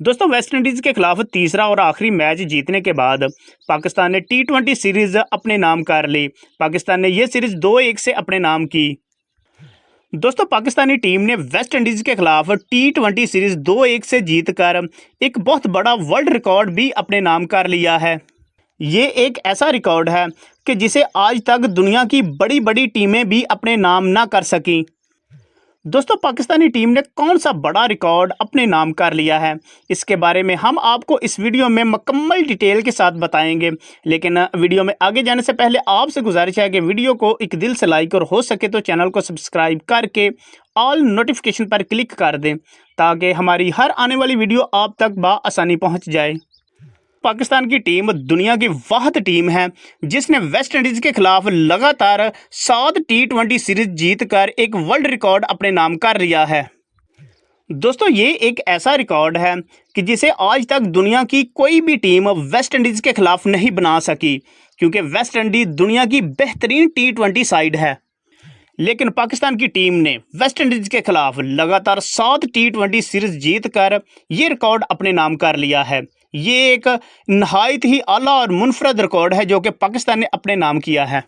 दोस्तों West Indies के खिलाफ तीसरा और आखिरी मैच जीतने के बाद पाकिस्तान ने टी20 सीरीज अपने नाम कर ली। पाकिस्तान ने यह सीरीज 2-1 से अपने नाम की। दोस्तों पाकिस्तानी टीम ने वेस्ट इंडीज के खिलाफ टी20 सीरीज 2-1 से जीतकर एक बहुत बड़ा वर्ल्ड रिकॉर्ड भी अपने नाम कर लिया है। ये एक ऐसा रिकॉर्ड है कि जिसे आज तक दुनिया की बड़ी बड़ी टीमें भी अपने नाम ना कर सकीं। दोस्तों पाकिस्तानी टीम ने कौन सा बड़ा रिकॉर्ड अपने नाम कर लिया है, इसके बारे में हम आपको इस वीडियो में मुकम्मल डिटेल के साथ बताएंगे। लेकिन वीडियो में आगे जाने से पहले आपसे गुजारिश है कि वीडियो को एक दिल से लाइक और हो सके तो चैनल को सब्सक्राइब करके ऑल नोटिफिकेशन पर क्लिक कर दें ताकि हमारी हर आने वाली वीडियो आप तक बआसानी पहुँच जाए। पाकिस्तान की टीम दुनिया की वाहिद टीम है जिसने वेस्ट इंडीज़ के खिलाफ लगातार 7 टी20 सीरीज जीतकर एक वर्ल्ड रिकॉर्ड अपने नाम कर लिया है। दोस्तों ये एक ऐसा रिकॉर्ड है कि जिसे आज तक दुनिया की कोई भी टीम वेस्ट इंडीज़ के खिलाफ नहीं बना सकी, क्योंकि वेस्ट इंडीज़ दुनिया की बेहतरीन टी20 साइड है। लेकिन पाकिस्तान की टीम ने वेस्ट इंडीज़ के खिलाफ लगातार 7 टी20 सीरीज जीतकर ये रिकॉर्ड अपने नाम कर लिया है। ये एक नहायत ही आला और मुनफरद रिकॉर्ड है जो कि पाकिस्तान ने अपने नाम किया है।